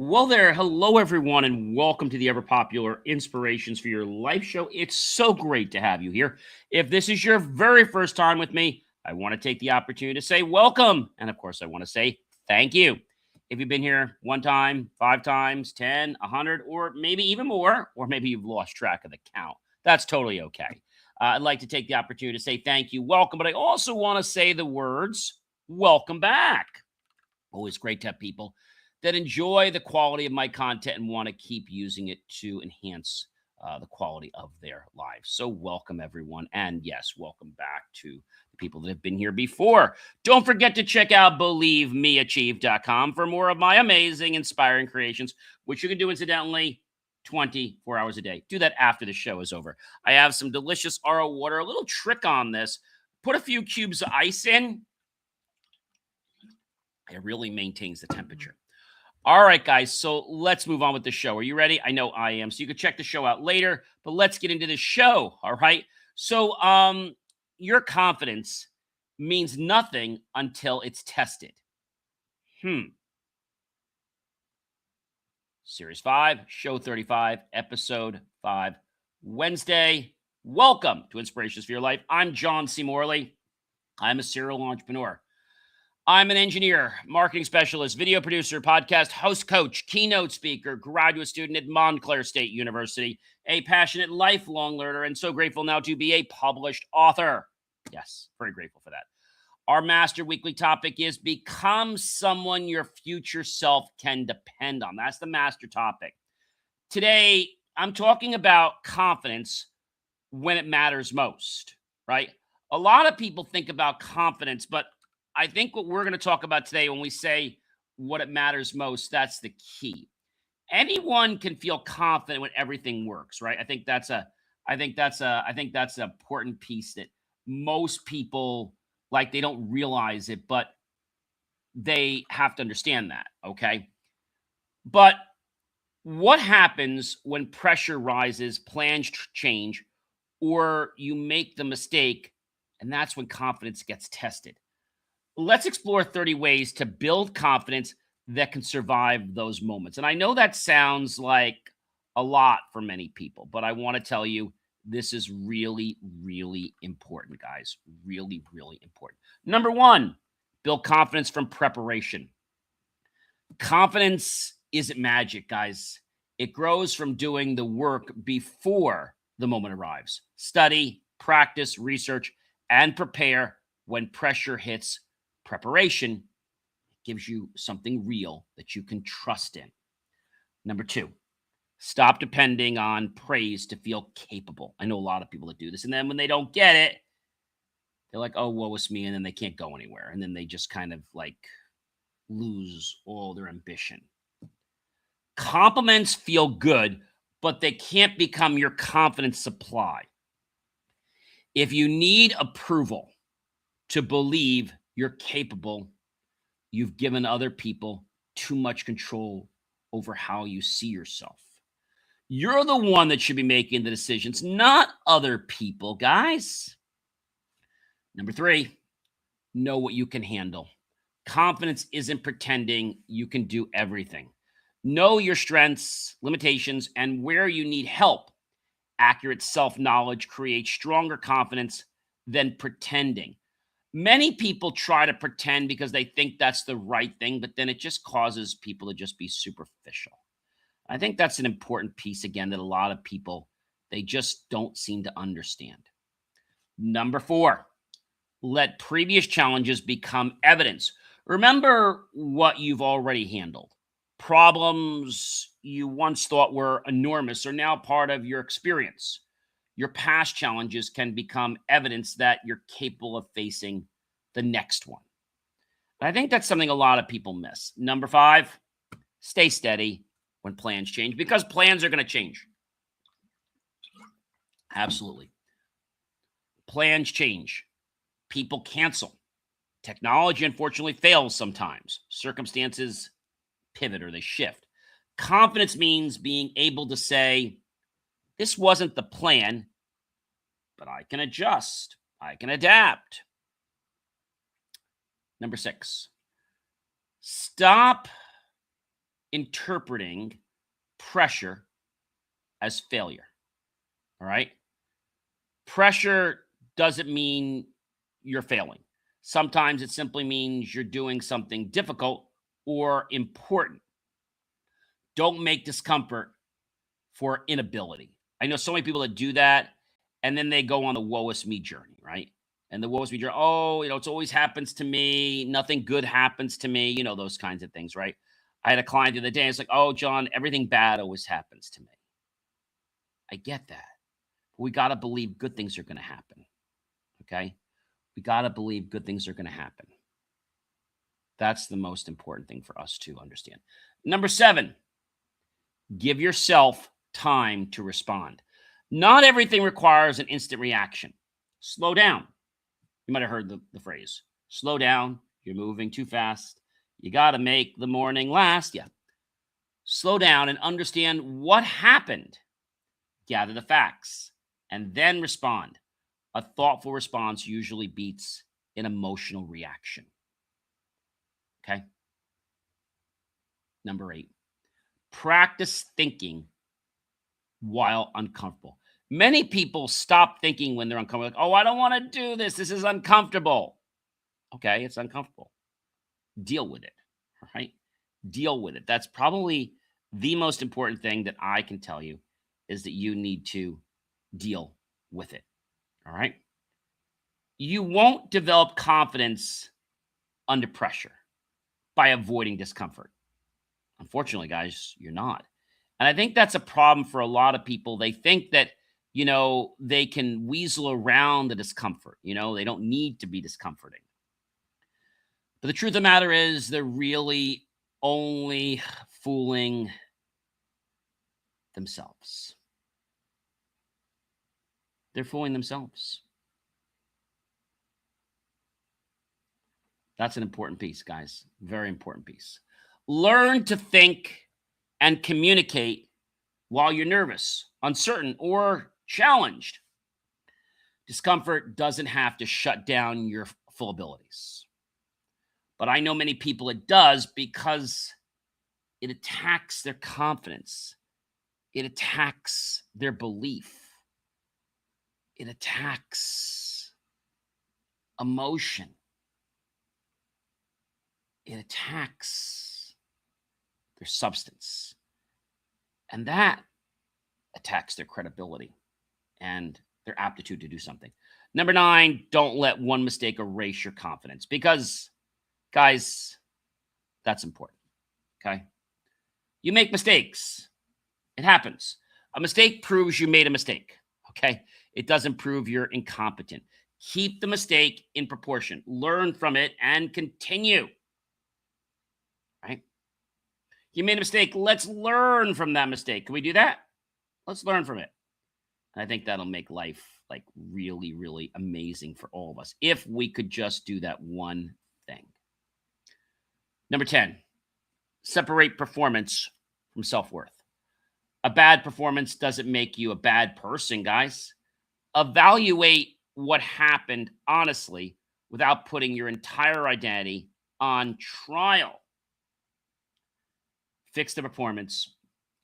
Well, there. Hello, everyone, and welcome to the ever popular Inspirations for Your Life show. It's so great to have you here. If this is your very first time with me, I want to take the opportunity to say welcome. And of course, I want to say thank you. If you've been here one time, 5 times, 10, 100, or maybe even more, or maybe you've lost track of the count, that's totally okay. I'd like to take the opportunity to say thank you, welcome, but I also want to say the words welcome back. Always great to have people that enjoy the quality of my content and want to keep using it to enhance the quality of their lives. So, welcome everyone. And yes, welcome back to the people that have been here before. Don't forget to check out believemeachieve.com for more of my amazing, inspiring creations, which you can do incidentally 24 hours a day. Do that after the show is over. I have some delicious RO water, a little trick on this. Put a few cubes of ice in. It really maintains the temperature. All right, guys. So let's move on with the show. Are you ready? I know I am. So you can check the show out later, but let's get into the show. All right. So, your confidence means nothing until it's tested. Series 5, Show 35, Episode 5, Wednesday. Welcome to Inspirations for Your Life. I'm John C. Morley. I'm a serial entrepreneur. I'm an engineer, marketing specialist, video producer, podcast host, coach, keynote speaker, graduate student at Montclair State University, a passionate lifelong learner, and so grateful now to be a published author. Yes, very grateful for that. Our master weekly topic is become someone your future self can depend on. That's the master topic. Today, I'm talking about confidence when it matters most, right? A lot of people think about confidence, but I think what we're going to talk about today when we say what it matters most, that's the key. Anyone can feel confident when everything works, right? I think that's an important piece that most people like they don't realize it, but they have to understand that, okay? But what happens when pressure rises, plans change, or you make the mistake, and that's when confidence gets tested? Let's explore 30 ways to build confidence that can survive those moments. And I know that sounds like a lot for many people, but I want to tell you this is really, really important, guys. Really, really important. Number one, build confidence from preparation. Confidence isn't magic, guys. It grows from doing the work before the moment arrives. Study, practice, research, and prepare when pressure hits. Preparation gives you something real that you can trust in. Number two, stop depending on praise to feel capable. I know a lot of people that do this. And then when they don't get it, they're like, oh, woe is me. And then they can't go anywhere. And then they just kind of like lose all their ambition. Compliments feel good, but they can't become your confidence supply. If you need approval to believe you're capable, you've given other people too much control over how you see yourself. You're the one that should be making the decisions, not other people, guys. Number three, know what you can handle. Confidence isn't pretending you can do everything. Know your strengths, limitations, and where you need help. Accurate self-knowledge creates stronger confidence than pretending. Many people try to pretend because they think that's the right thing, but then it just causes people to just be superficial. I think that's an important piece, again, that a lot of people, they just don't seem to understand. Number four, let previous challenges become evidence. Remember what you've already handled. Problems you once thought were enormous are now part of your experience. Your past challenges can become evidence that you're capable of facing the next one. And I think that's something a lot of people miss. Number five, stay steady when plans change, because plans are going to change. Absolutely. Plans change. People cancel. Technology, unfortunately, fails sometimes. Circumstances pivot or they shift. Confidence means being able to say, this wasn't the plan, but I can adjust. I can adapt. Number six, stop interpreting pressure as failure. All right. Pressure doesn't mean you're failing. Sometimes it simply means you're doing something difficult or important. Don't make discomfort for inability. I know so many people that do that and then they go on the woe is me journey, right? And the woe is me journey, oh, it's always happens to me. Nothing good happens to me, those kinds of things, right? I had a client the other day. It's like, oh, John, everything bad always happens to me. I get that. But we got to believe good things are going to happen. Okay. We got to believe good things are going to happen. That's the most important thing for us to understand. Number 7, give yourself time to respond. Not everything requires an instant reaction. Slow down. You might have heard the phrase, slow down. You're moving too fast. You got to make the morning last. Yeah. Slow down and understand what happened. Gather the facts and then respond. A thoughtful response usually beats an emotional reaction. Okay. Number 8, practice thinking while uncomfortable. Many people stop thinking when they're uncomfortable. Like, oh, I don't want to do this. This is uncomfortable. Okay, it's uncomfortable. Deal with it. All right. Deal with it. That's probably the most important thing that I can tell you is that you need to deal with it. All right. You won't develop confidence under pressure by avoiding discomfort. Unfortunately, guys, you're not. And I think that's a problem for a lot of people. They think that, they can weasel around the discomfort. They don't need to be discomforting. But the truth of the matter is, they're really only fooling themselves. They're fooling themselves. That's an important piece, guys. Very important piece. Learn to think and communicate while you're nervous, uncertain, or challenged. Discomfort doesn't have to shut down your full abilities. But I know many people it does because it attacks their confidence. It attacks their belief. It attacks emotion. It attacks their substance. And that attacks their credibility and their aptitude to do something. Number 9, don't let one mistake erase your confidence because, guys, that's important. Okay. You make mistakes. It happens. A mistake proves you made a mistake. Okay. It doesn't prove you're incompetent. Keep the mistake in proportion. Learn from it and continue. Right? You made a mistake. Let's learn from that mistake. Can we do that? Let's learn from it. And I think that'll make life like really, really amazing for all of us if we could just do that one thing. Number 10, separate performance from self-worth. A bad performance doesn't make you a bad person, guys. Evaluate what happened honestly without putting your entire identity on trial. Fix the performance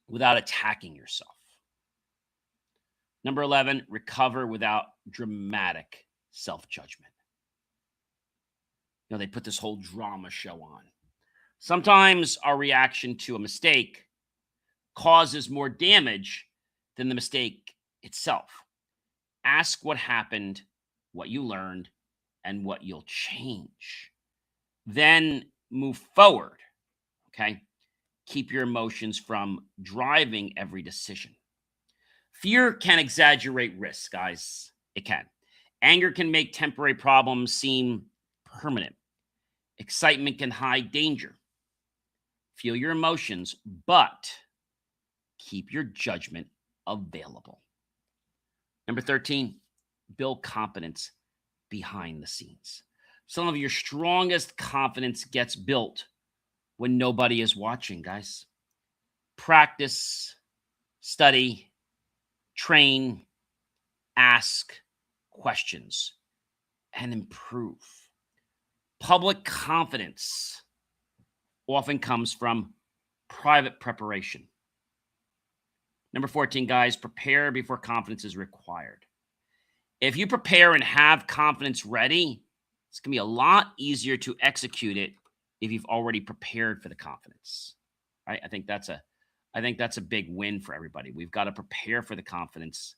without attacking yourself. Number 11, recover without dramatic self-judgment. They put this whole drama show on. Sometimes our reaction to a mistake causes more damage than the mistake itself. Ask what happened, what you learned, and what you'll change. Then move forward, okay? Keep your emotions from driving every decision. Fear can exaggerate risk, guys. It can. Anger can make temporary problems seem permanent. Excitement can hide danger. Feel your emotions, but keep your judgment available. Number 13, build confidence behind the scenes. Some of your strongest confidence gets built when nobody is watching, guys. Practice, study, train, ask questions, and improve. Public confidence often comes from private preparation. Number 14, guys, prepare before confidence is required. If you prepare and have confidence ready, it's going to be a lot easier to execute it if you've already prepared for the confidence. Right? I think that's a big win for everybody. We've got to prepare for the confidence,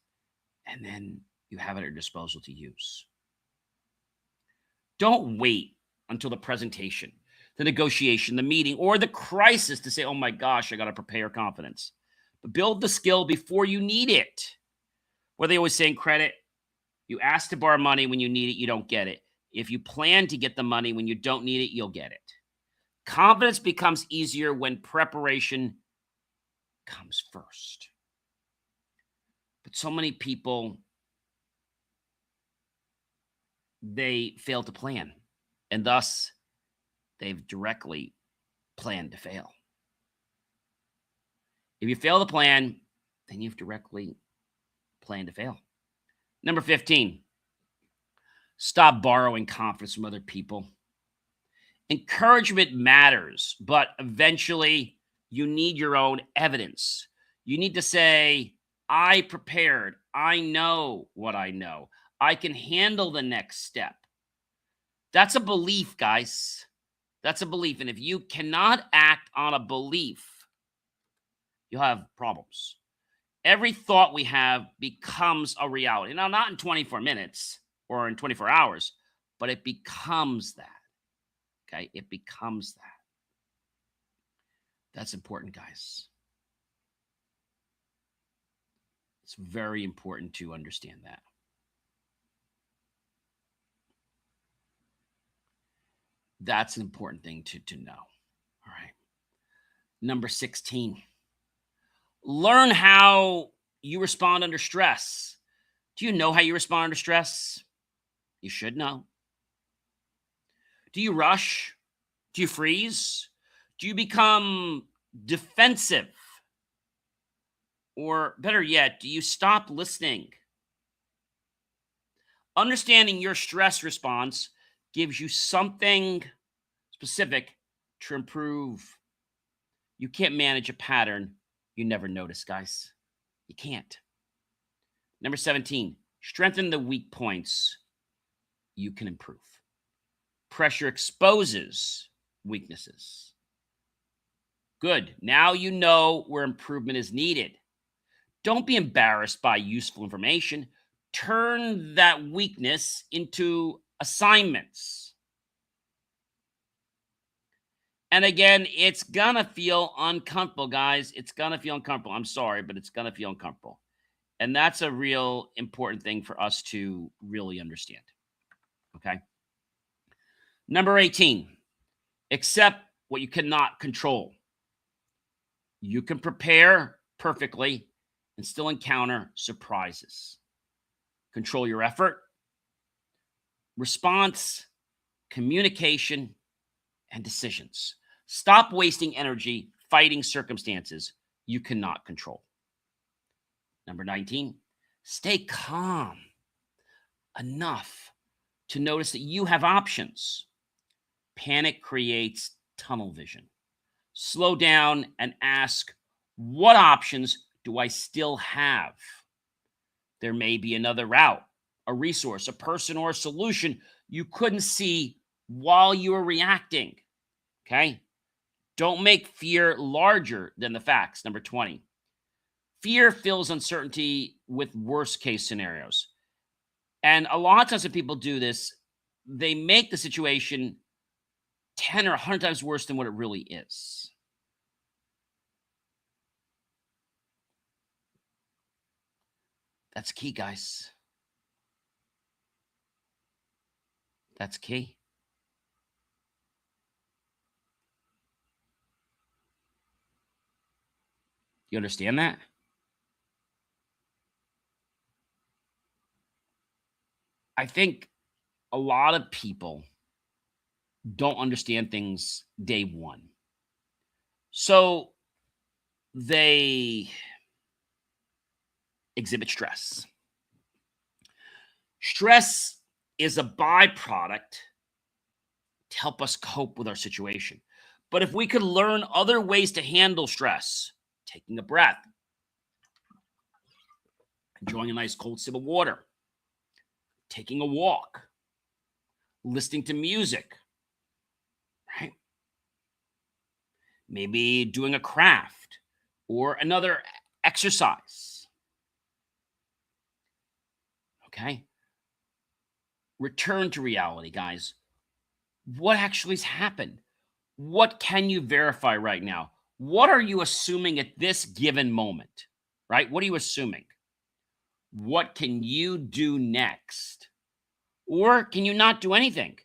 and then you have it at your disposal to use. Don't wait until the presentation, the negotiation, the meeting, or the crisis to say, oh my gosh, I got to prepare confidence. But build the skill before you need it. What they always say in credit, you ask to borrow money when you need it, you don't get it. If you plan to get the money when you don't need it, you'll get it. Confidence becomes easier when preparation comes first. But so many people, they fail to plan, and thus they've directly planned to fail. If you fail to plan, then you've directly planned to fail. Number 15, stop borrowing confidence from other people. Encouragement matters, but eventually you need your own evidence. You need to say, I prepared. I know what I know. I can handle the next step. That's a belief, guys. That's a belief. And if you cannot act on a belief, you'll have problems. Every thought we have becomes a reality. Now, not in 24 minutes or in 24 hours, but it becomes that. Okay? It becomes that. That's important, guys. It's very important to understand that. That's an important thing to know. All right. Number 16. Learn how you respond under stress. Do you know how you respond under stress? You should know. Do you rush? Do you freeze? Do you become defensive? Or better yet, do you stop listening? Understanding your stress response gives you something specific to improve. You can't manage a pattern you never notice, guys. You can't. Number 17, strengthen the weak points you can improve. Pressure exposes weaknesses. Good. Now you know where improvement is needed. Don't be embarrassed by useful information. Turn that weakness into assignments. And again, it's going to feel uncomfortable, guys. It's going to feel uncomfortable. I'm sorry, but it's going to feel uncomfortable. And that's a real important thing for us to really understand. Okay. Number 18, accept what you cannot control. You can prepare perfectly and still encounter surprises. Control your effort, response, communication, and decisions. Stop wasting energy fighting circumstances you cannot control. Number 19, stay calm enough to notice that you have options. Panic creates tunnel vision. Slow down and ask, what options do I still have? There may be another route, a resource, a person, or a solution you couldn't see while you were reacting. Okay? Don't make fear larger than the facts. Number 20. Fear fills uncertainty with worst case scenarios. And a lot of times when people do this, they make the situation 10 or 100 times worse than what it really is. That's key, guys. That's key. You understand that? I think a lot of people don't understand things day one. So they exhibit stress. Stress is a byproduct to help us cope with our situation. But if we could learn other ways to handle stress, taking a breath, enjoying a nice cold sip of water, taking a walk, listening to music, right? Maybe doing a craft or another exercise. Okay? Return to reality, guys. What actually has happened? What can you verify right now? What are you assuming at this given moment? Right? What are you assuming? What can you do next? Or can you not do anything?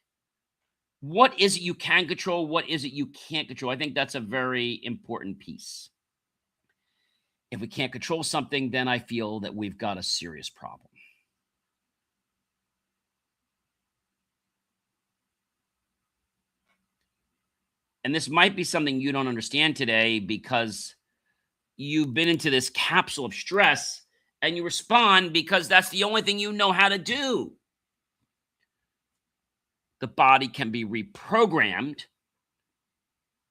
What is it you can control? What is it you can't control? I think that's a very important piece. If we can't control something, then I feel that we've got a serious problem. And this might be something you don't understand today because you've been into this capsule of stress and you respond because that's the only thing you know how to do. The body can be reprogrammed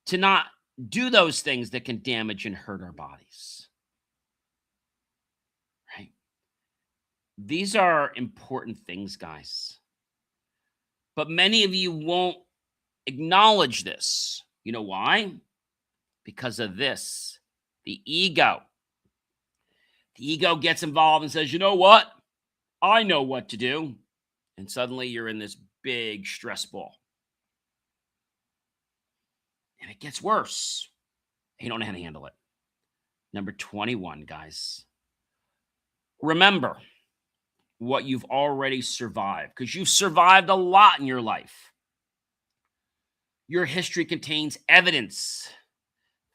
to not do those things that can damage and hurt our bodies. Right? These are important things, guys. But many of you won't acknowledge this. You know why? Because of this, the ego. The ego gets involved and says, you know what? I know what to do. And suddenly you're in this big stress ball. And it gets worse. You don't know how to handle it. Number 21, guys. Remember what you've already survived because you've survived a lot in your life. Your history contains evidence.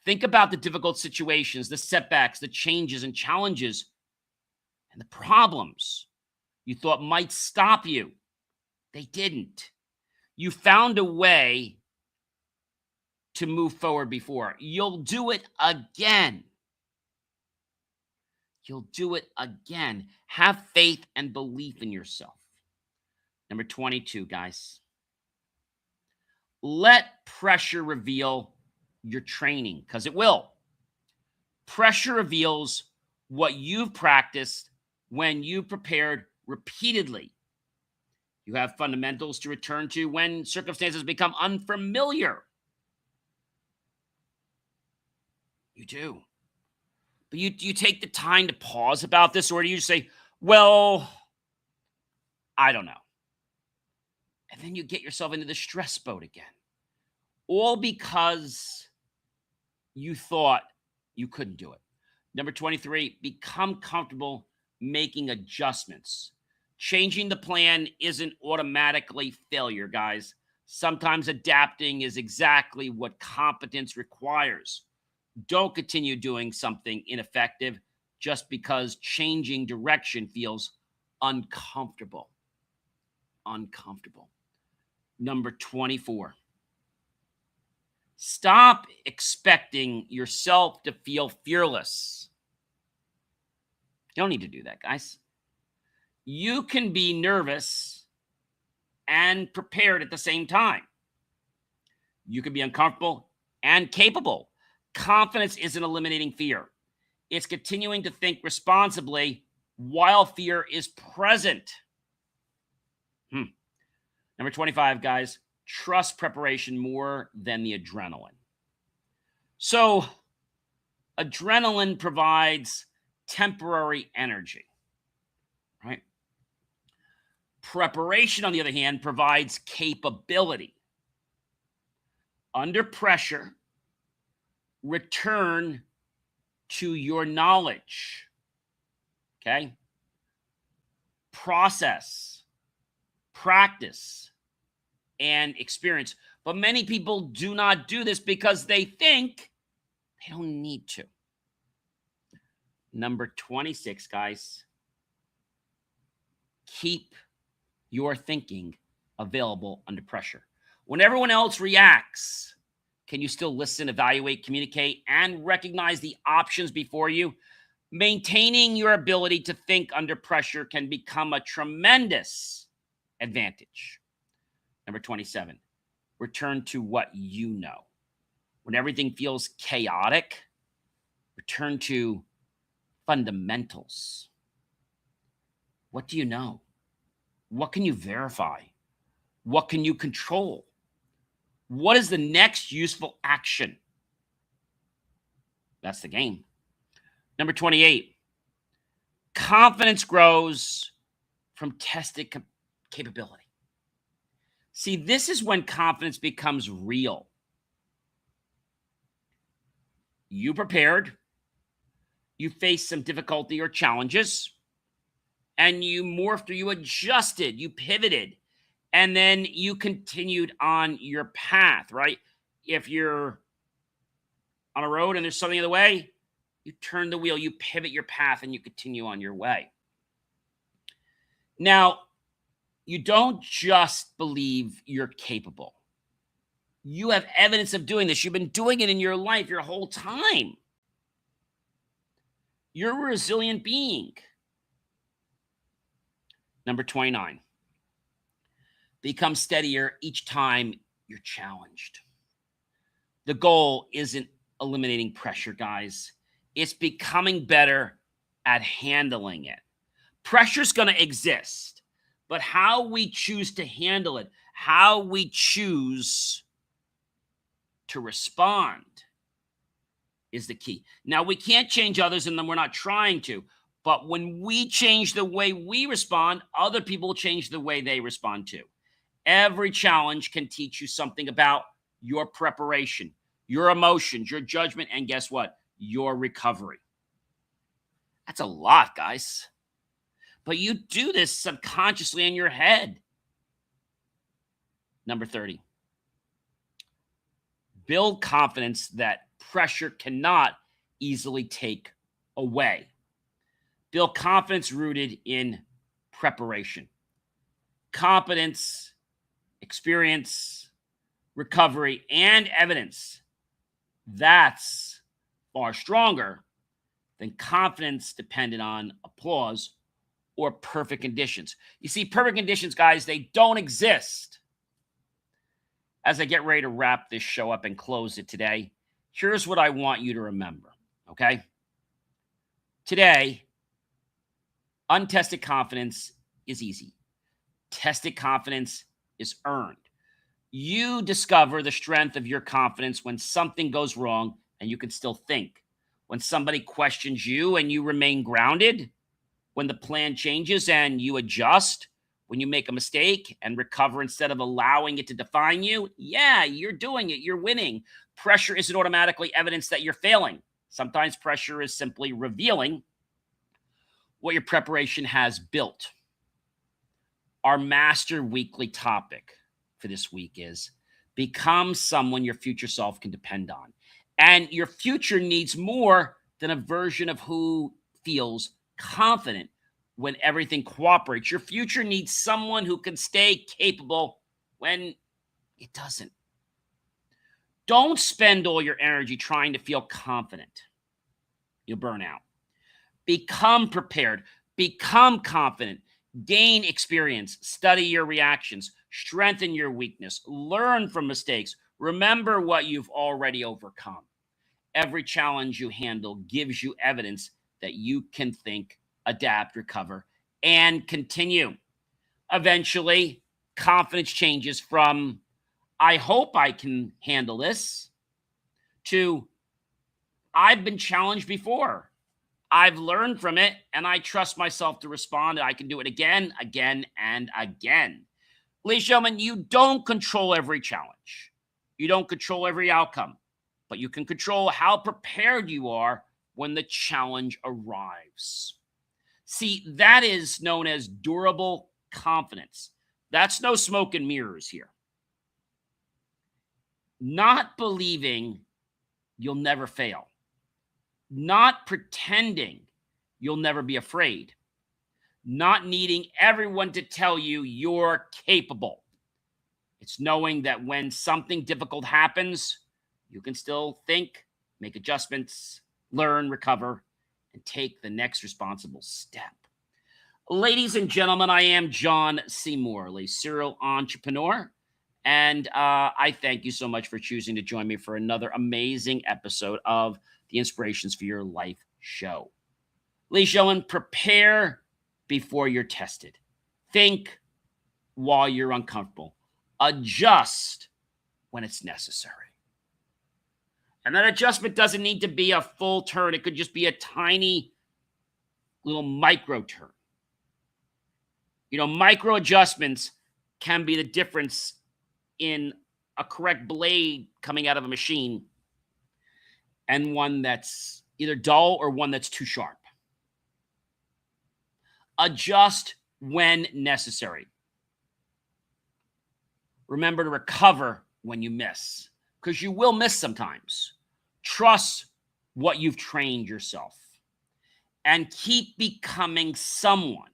Think about the difficult situations, the setbacks, the changes and challenges, and the problems you thought might stop you. They didn't. You found a way to move forward before. You'll do it again. You'll do it again. Have faith and belief in yourself. Number 22, guys. Let pressure reveal your training because it will. Pressure reveals what you've practiced when you prepared repeatedly. You have fundamentals to return to when circumstances become unfamiliar. You do. But you take the time to pause about this, or do you just say, well, I don't know. And then you get yourself into the stress boat again. All because you thought you couldn't do it. Number 23, become comfortable making adjustments. Changing the plan isn't automatically failure, guys. Sometimes adapting is exactly what competence requires. Don't continue doing something ineffective just because changing direction feels uncomfortable. Uncomfortable. Number 24. Stop expecting yourself to feel fearless. You don't need to do that, guys. You can be nervous and prepared at the same time. You can be uncomfortable and capable. Confidence isn't eliminating fear. It's continuing to think responsibly while fear is present. Number 25, guys, trust preparation more than the adrenaline. So, adrenaline provides temporary energy, right? Preparation, on the other hand, provides capability. Under pressure, return to your knowledge, okay? Process, practice, and experience. But many people do not do this because they think they don't need to. Number 26, guys, keep your thinking available under pressure. When everyone else reacts, can you still listen, evaluate, communicate, and recognize the options before you? Maintaining your ability to think under pressure can become a tremendous advantage. Number 27, return to what you know. When everything feels chaotic, return to fundamentals. What do you know? What can you verify? What can you control? What is the next useful action? That's the game. Number 28, confidence grows from tested capability. See, this is when confidence becomes real. You prepared, you faced some difficulty or challenges, and you morphed or you adjusted, you pivoted, and then you continued on your path, right? If you're on a road and there's something in the way, you turn the wheel, you pivot your path, and you continue on your way. Now, you don't just believe you're capable. You have evidence of doing this. You've been doing it in your life your whole time. You're a resilient being. Number 29, become steadier each time you're challenged. The goal isn't eliminating pressure, guys. It's becoming better at handling it. Pressure's going to exist, but how we choose to handle it, how we choose to respond is the key. Now, we can't change others, and then we're not trying to. But when we change the way we respond, other people change the way they respond too. Every challenge can teach you something about your preparation, your emotions, your judgment, and guess what? Your recovery. That's a lot, guys. But you do this subconsciously in your head. Number 30. Build confidence that pressure cannot easily take away. Build confidence rooted in preparation. Competence, experience, recovery, and evidence. That's far stronger than confidence dependent on applause or perfect conditions. You see, perfect conditions, guys, they don't exist. As I get ready to wrap this show up and close it today, here's what I want you to remember, okay? Today, untested confidence is easy. Tested confidence is earned. You discover the strength of your confidence when something goes wrong and you can still think. When somebody questions you and you remain grounded. When the plan changes and you adjust. When you make a mistake and recover instead of allowing it to define you. Yeah, you're doing it. You're winning. Pressure isn't automatically evidence that you're failing. Sometimes pressure is simply revealing what your preparation has built. Our master weekly topic for this week is become someone your future self can depend on. And your future needs more than a version of who feels confident when everything cooperates. Your future needs someone who can stay capable when it doesn't. Don't spend all your energy trying to feel confident. You'll burn out. Become prepared. Become confident. Gain experience. Study your reactions. Strengthen your weakness. Learn from mistakes. Remember what you've already overcome. Every challenge you handle gives you evidence that you can think, adapt, recover, and continue. Eventually, confidence changes from, I hope I can handle this, to, I've been challenged before. I've learned from it, and I trust myself to respond, and I can do it again, again, and again. Ladies and gentlemen, you don't control every challenge. You don't control every outcome, but you can control how prepared you are when the challenge arrives. See, that is known as durable confidence. That's no smoke and mirrors here. Not believing you'll never fail. Not pretending you'll never be afraid. Not needing everyone to tell you you're capable. It's knowing that when something difficult happens, you can still think, make adjustments, learn, recover, and take the next responsible step. Ladies and gentlemen, I am John C. Morley, serial entrepreneur And I thank you so much for choosing to join me for another amazing episode of the Inspirations for Your Life show. Ladies and gentlemen, prepare before you're tested. Think while you're uncomfortable. Adjust when it's necessary. And that adjustment doesn't need to be a full turn. It could just be a tiny little micro turn. Micro adjustments can be the difference in a correct blade coming out of a machine and one that's either dull or one that's too sharp. Adjust when necessary. Remember to recover when you miss, because you will miss sometimes. Trust what you've trained yourself and keep becoming someone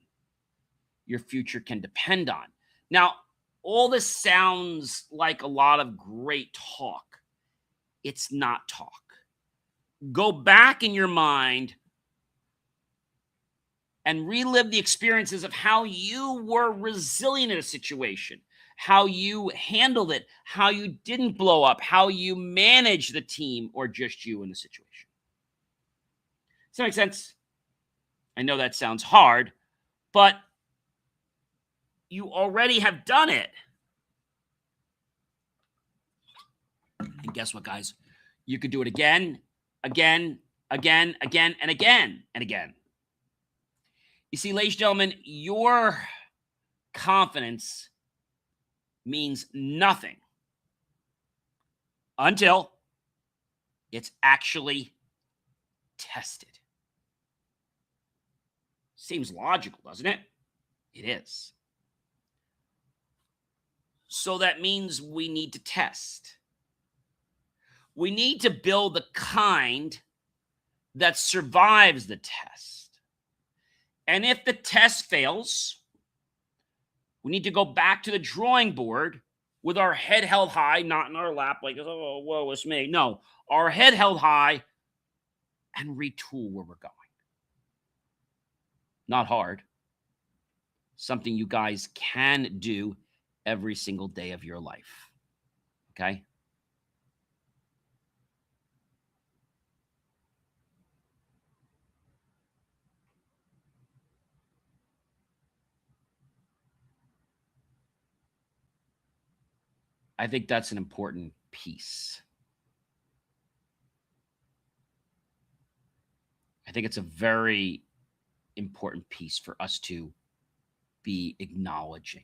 your future can depend on. Now, all this sounds like a lot of great talk. It's not talk. Go back in your mind and relive the experiences of how you were resilient in a situation, how you handled it, how you didn't blow up, how you managed the team or just you in the situation. Does that make sense? I know that sounds hard, but you already have done it. And guess what, guys? You could do it again, again, again, again, and again, and again. You see, ladies and gentlemen, your confidence means nothing until it's actually tested. Seems logical, doesn't it? It is. So that means we need to test. We need to build the kind that survives the test. And if the test fails, we need to go back to the drawing board with our head held high, not in our lap like, oh, woe is me. No, our head held high and retool where we're going. Not hard. Something you guys can do every single day of your life. Okay? I think that's an important piece. I think it's a very important piece for us to be acknowledging.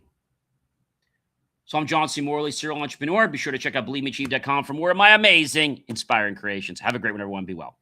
So I'm John C. Morley, serial entrepreneur. Be sure to check out BelieveMeAchieve.com for more of my amazing, inspiring creations. Have a great one, everyone. Be well.